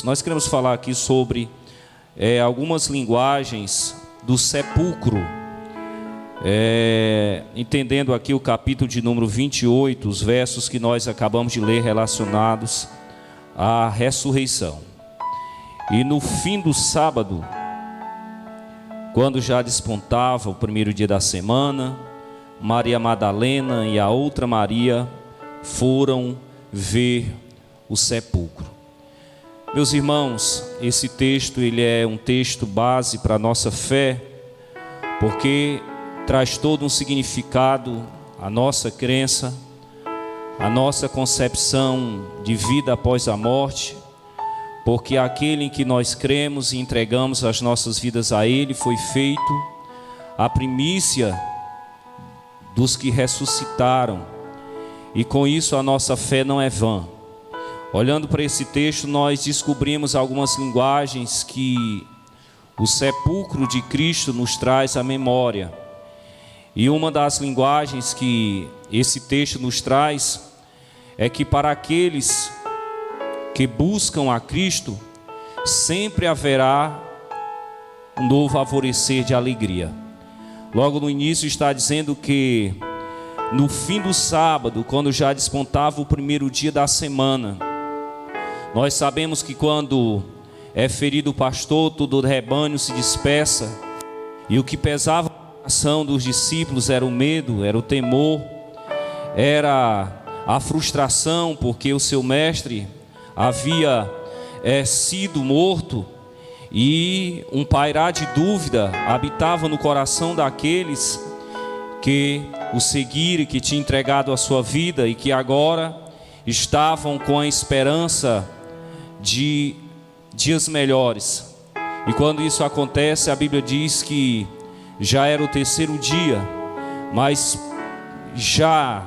Nós queremos falar aqui sobre algumas linguagens do sepulcro, entendendo aqui o capítulo de número 28, os versos que nós acabamos de ler relacionados à ressurreição. E no fim do sábado, quando já despontava o primeiro dia da semana, Maria Madalena e a outra Maria foram ver o sepulcro. Meus irmãos, esse texto ele é um texto base para a nossa fé, porque traz todo um significado, a nossa crença, a nossa concepção de vida após a morte, porque aquele em que nós cremos e entregamos as nossas vidas a Ele foi feito a primícia dos que ressuscitaram, e com isso a nossa fé não é vã. Olhando para esse texto, nós descobrimos algumas linguagens que o sepulcro de Cristo nos traz à memória. E uma das linguagens que esse texto nos traz é que para aqueles que buscam a Cristo, sempre haverá um novo alvorecer de alegria. Logo no início está dizendo que no fim do sábado, quando já despontava o primeiro dia da semana, nós sabemos que quando é ferido o pastor, todo o rebanho se dispersa, e o que pesava no coração dos discípulos era o medo, era o temor, era a frustração, porque o seu mestre havia sido morto, e um pairar de dúvida habitava no coração daqueles que o seguiram, que tinham entregado a sua vida e que agora estavam com a esperança de dias melhores. E quando isso acontece, a Bíblia diz que já era o terceiro dia, mas já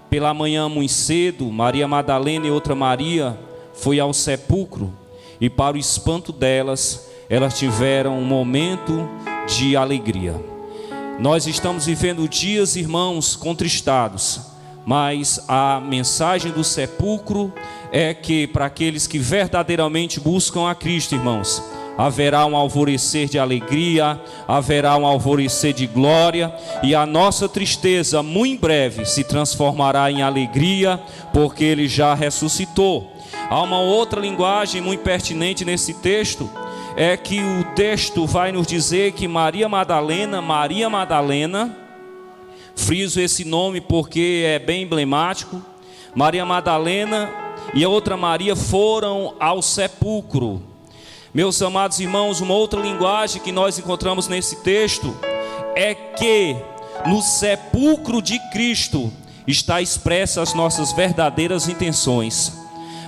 pela manhã muito cedo, Maria Madalena e outra Maria foi ao sepulcro, e para o espanto delas, elas tiveram um momento de alegria. Nós estamos vivendo dias, irmãos, contristados, mas a mensagem do sepulcro é que para aqueles que verdadeiramente buscam a Cristo, irmãos, haverá um alvorecer de alegria, haverá um alvorecer de glória, e a nossa tristeza muito em breve se transformará em alegria, porque Ele já ressuscitou. Há uma outra linguagem muito pertinente nesse texto, é que o texto vai nos dizer que Maria Madalena, friso esse nome porque é bem emblemático, Maria Madalena e a outra Maria foram ao sepulcro. Meus amados irmãos, uma outra linguagem que nós encontramos nesse texto é que no sepulcro de Cristo está expressa as nossas verdadeiras intenções.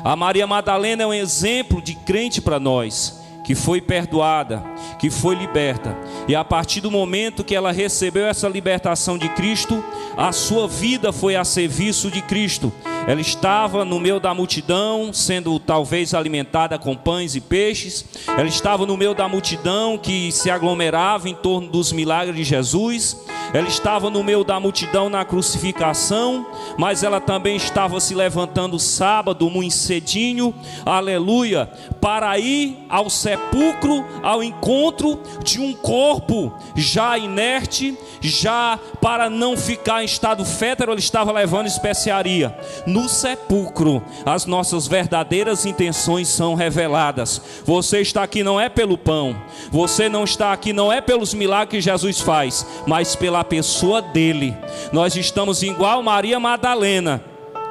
A Maria Madalena é um exemplo de crente para nós, que foi perdoada, que foi liberta, e a partir do momento que ela recebeu essa libertação de Cristo, a sua vida foi a serviço de Cristo. Ela estava no meio da multidão, sendo talvez alimentada com pães e peixes. Ela estava no meio da multidão que se aglomerava em torno dos milagres de Jesus. Ela estava no meio da multidão na crucificação, mas ela também estava se levantando sábado muito cedinho, aleluia, para ir ao sepulcro, ao encontro de um corpo já inerte, já para não ficar em estado fétero, ela estava levando especiaria. No sepulcro, as nossas verdadeiras intenções são reveladas. Você está aqui não é pelo pão, você não está aqui não é pelos milagres que Jesus faz, mas pela pessoa dele. Nós estamos igual Maria Madalena.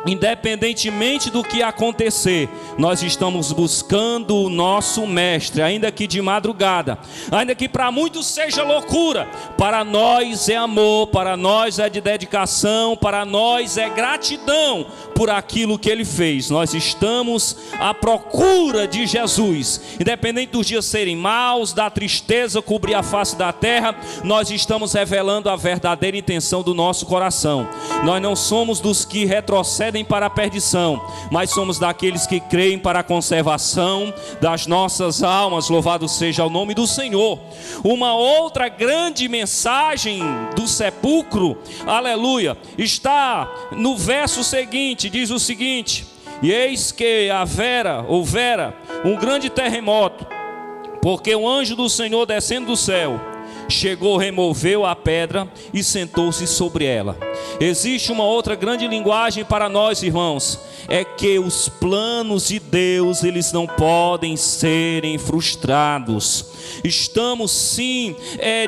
Independentemente do que acontecer, nós estamos buscando o nosso mestre, ainda que de madrugada, ainda que para muitos seja loucura, para nós é amor, para nós é de dedicação, para nós é gratidão por aquilo que Ele fez. Nós estamos à procura de Jesus, independente dos dias serem maus, da tristeza cobrir a face da terra, nós estamos revelando a verdadeira intenção do nosso coração. Nós não somos dos que retrocedem para a perdição, mas somos daqueles que creem para a conservação das nossas almas. Louvado seja o nome do Senhor. Uma outra grande mensagem do sepulcro, aleluia, está no verso seguinte, diz o seguinte: E eis que houvera um grande terremoto, porque o anjo do Senhor descendo do céu chegou, removeu a pedra e sentou-se sobre ela. Existe uma outra grande linguagem para nós, irmãos, é que os planos de Deus, eles não podem serem frustrados. Estamos sim,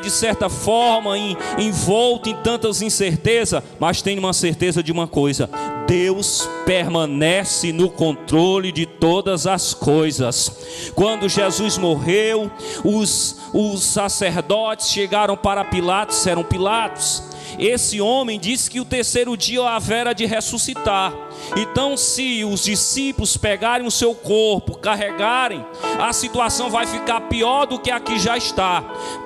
de certa forma, envoltos em tantas incertezas, mas tem uma certeza de uma coisa: Deus permanece no controle de todas as coisas. Quando Jesus morreu, os sacerdotes chegaram para Pilatos, disseram: Pilatos, esse homem disse que o terceiro dia havera de ressuscitar. Então, se os discípulos pegarem o seu corpo, carregarem, a situação vai ficar pior do que a que já está.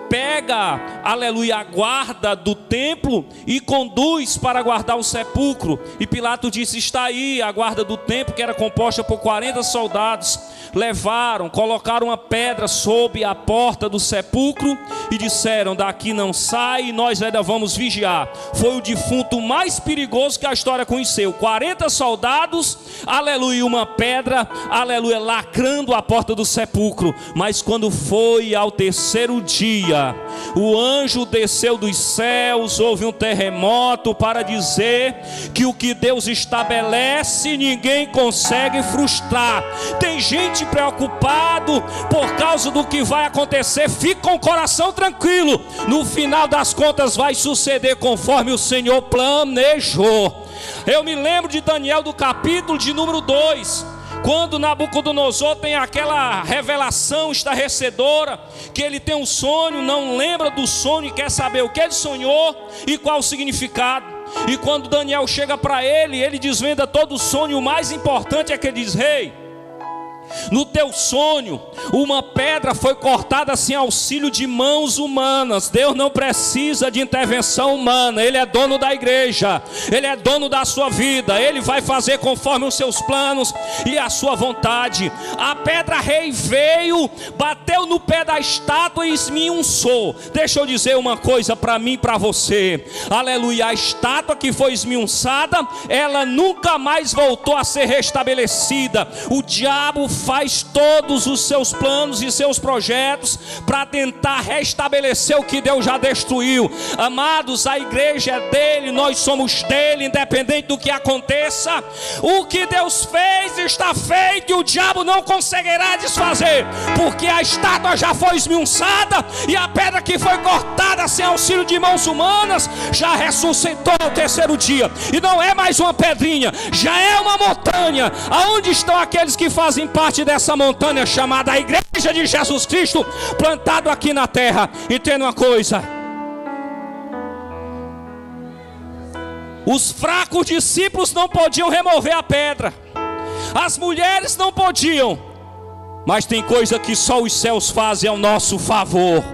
Pega, aleluia, a guarda do templo e conduz para guardar o sepulcro. E Pilatos disse: está aí a guarda do templo, que era composta por 40 soldados. Levaram, colocaram uma pedra sob a porta do sepulcro e disseram: daqui não sai, nós ainda vamos vigiar. Foi o defunto mais perigoso que a história conheceu. 40 soldados, aleluia, uma pedra, aleluia, lacrando a porta do sepulcro. Mas quando foi ao terceiro dia, o anjo desceu dos céus, houve um terremoto para dizer que o que Deus estabelece ninguém consegue frustrar. Tem gente preocupado por causa do que vai acontecer. Fique com o coração tranquilo, no final das contas vai suceder conforme o Senhor planejou. Eu me lembro de Daniel, do capítulo de número 2, quando Nabucodonosor tem aquela revelação estarrecedora, que ele tem um sonho, não lembra do sonho e quer saber o que ele sonhou e qual o significado. E quando Daniel chega para ele, ele desvenda todo o sonho. O mais importante é que ele diz: rei, no teu sonho, uma pedra foi cortada sem auxílio de mãos humanas. Deus não precisa de intervenção humana. Ele é dono da igreja, Ele é dono da sua vida. Ele vai fazer conforme os seus planos e a sua vontade. A pedra rei veio, bateu no pé da estátua e esmiuçou. Deixa eu dizer uma coisa para mim e para você, aleluia, a estátua que foi esmiuçada, ela nunca mais voltou a ser restabelecida. O diabo faz todos os seus planos e seus projetos para tentar restabelecer o que Deus já destruiu. Amados, a igreja é dele, nós somos dele, independente do que aconteça. O que Deus fez está feito e o diabo não conseguirá desfazer, porque a estátua já foi esmiuçada e a pedra que foi cortada sem auxílio de mãos humanas já ressuscitou no terceiro dia. E não é mais uma pedrinha, já é uma montanha. Aonde estão aqueles que fazem parte dessa montanha chamada a igreja de Jesus Cristo, plantado aqui na terra? Entenda uma coisa: os fracos discípulos não podiam remover a pedra, as mulheres não podiam, mas tem coisa que só os céus fazem ao nosso favor.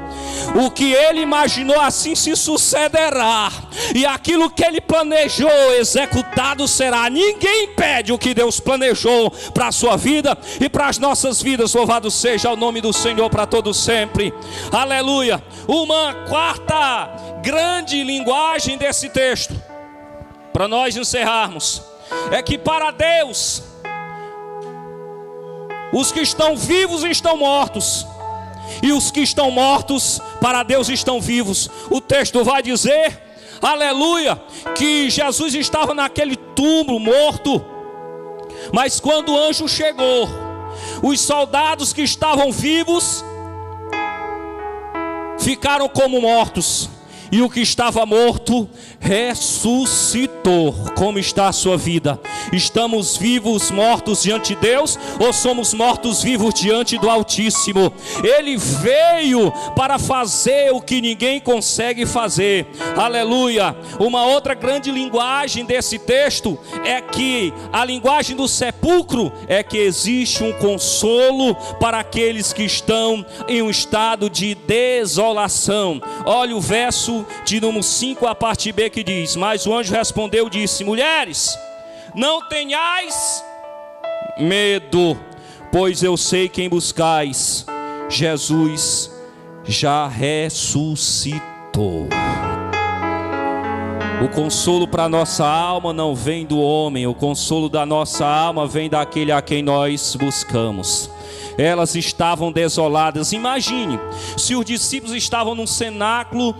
O que ele imaginou, assim se sucederá, e aquilo que ele planejou, executado será. Ninguém impede o que Deus planejou para a sua vida e para as nossas vidas. Louvado seja o nome do Senhor para todos sempre, aleluia. Uma quarta grande linguagem desse texto, para nós encerrarmos, é que para Deus, os que estão vivos estão mortos, e os que estão mortos para Deus estão vivos. O texto vai dizer, aleluia, que Jesus estava naquele túmulo morto, mas quando o anjo chegou, os soldados que estavam vivos ficaram como mortos, e o que estava morto ressuscitou. Como está a sua vida? Estamos vivos, mortos diante de Deus, ou somos mortos vivos diante do Altíssimo? Ele veio para fazer o que ninguém consegue fazer, aleluia. Uma outra grande linguagem desse texto é que a linguagem do sepulcro é que existe um consolo para aqueles que estão em um estado de desolação. Olha o verso de número 5, a parte B, que diz: mas o anjo respondeu e disse: mulheres, não tenhais medo, pois eu sei quem buscais. Jesus já ressuscitou. O consolo para nossa alma não vem do homem, o consolo da nossa alma vem daquele a quem nós buscamos. Elas estavam desoladas. Imagine, se os discípulos estavam num cenáculo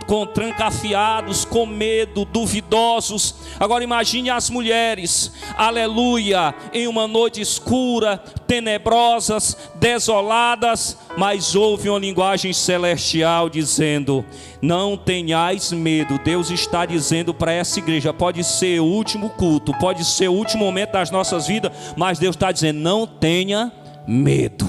com trancafiados, com medo, duvidosos. Agora imagine as mulheres, aleluia, em uma noite escura, tenebrosas, desoladas, mas houve uma linguagem celestial dizendo: não tenhais medo. Deus está dizendo para essa igreja, pode ser o último culto, pode ser o último momento das nossas vidas, mas Deus está dizendo: não tenha medo,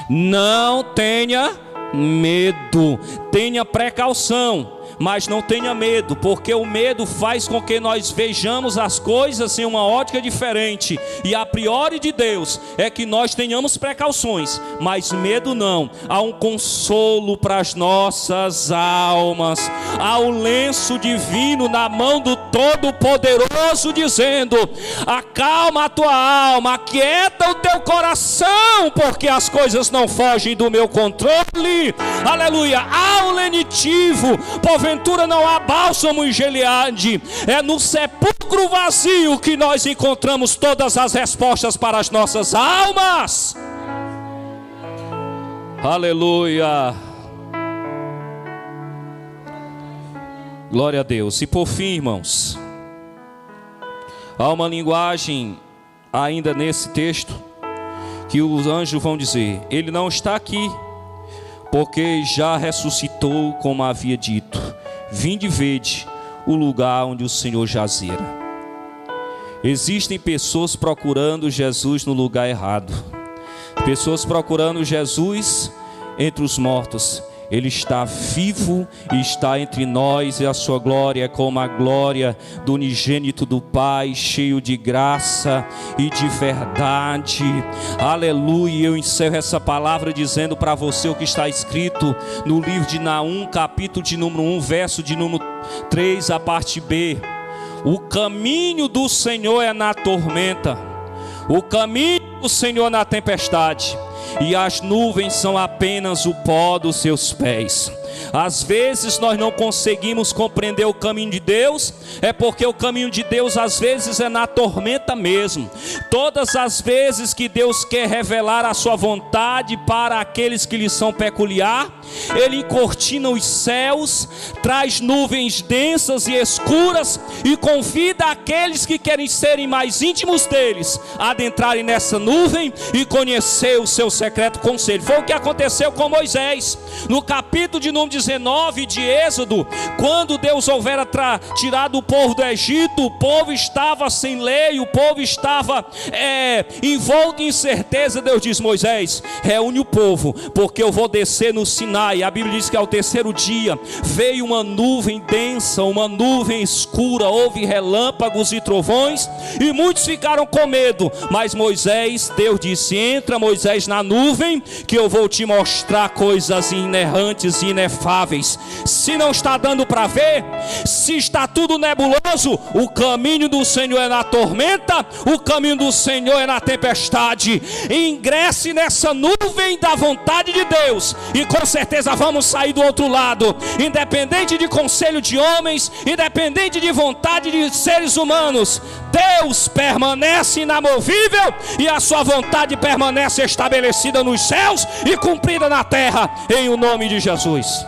não tenha medo, tenha precaução, mas não tenha medo, porque o medo faz com que nós vejamos as coisas em uma ótica diferente, e a priori de Deus é que nós tenhamos precauções, mas medo não. Há um consolo para as nossas almas, há o lenço divino na mão do Todo-Poderoso dizendo: acalma a tua alma, aquieta o teu coração, porque as coisas não fogem do meu controle, aleluia. Há o lenitivo, porventura não há bálsamo em Gileade. É no sepulcro vazio que nós encontramos todas as respostas para as nossas almas. Aleluia. Glória a Deus. E por fim, irmãos, há uma linguagem ainda nesse texto que os anjos vão dizer: ele não está aqui, porque já ressuscitou, como havia dito. Vinde e vede o lugar onde o Senhor jazera. Existem pessoas procurando Jesus no lugar errado, pessoas procurando Jesus entre os mortos. Ele está vivo e está entre nós, e a sua glória é como a glória do unigênito do Pai, cheio de graça e de verdade. Aleluia. Eu encerro essa palavra dizendo para você o que está escrito no livro de Naum, capítulo de número 1, verso de número 3, a parte B. O caminho do Senhor é na tormenta, o caminho do Senhor na tempestade, e as nuvens são apenas o pó dos seus pés. Às vezes nós não conseguimos compreender o caminho de Deus, é porque o caminho de Deus às vezes é na tormenta mesmo. Todas as vezes que Deus quer revelar a sua vontade para aqueles que lhe são peculiar, Ele encortina os céus, traz nuvens densas e escuras e convida aqueles que querem serem mais íntimos deles a adentrarem nessa nuvem e conhecer o seu secreto conselho. Foi o que aconteceu com Moisés no capítulo de número 19 de Êxodo. Quando Deus houvera tirado o povo do Egito, o povo estava sem lei, o povo estava envolto em incerteza. Deus diz: Moisés, reúne o povo, porque eu vou descer no Sinai. A Bíblia diz que ao terceiro dia veio uma nuvem densa, uma nuvem escura, houve relâmpagos e trovões, e muitos ficaram com medo. Mas Moisés, Deus disse: entra, Moisés, na nuvem, que eu vou te mostrar coisas inerrantes e inefáveis. Se não está dando para ver, se está tudo nebuloso, o caminho do Senhor é na tormenta, o caminho do Senhor é na tempestade. Ingresse nessa nuvem da vontade de Deus, e com certeza vamos sair do outro lado, independente de conselho de homens, independente de vontade de seres humanos. Deus permanece inamovível, e a sua vontade permanece estabelecida nos céus e cumprida na terra, em o nome de Jesus.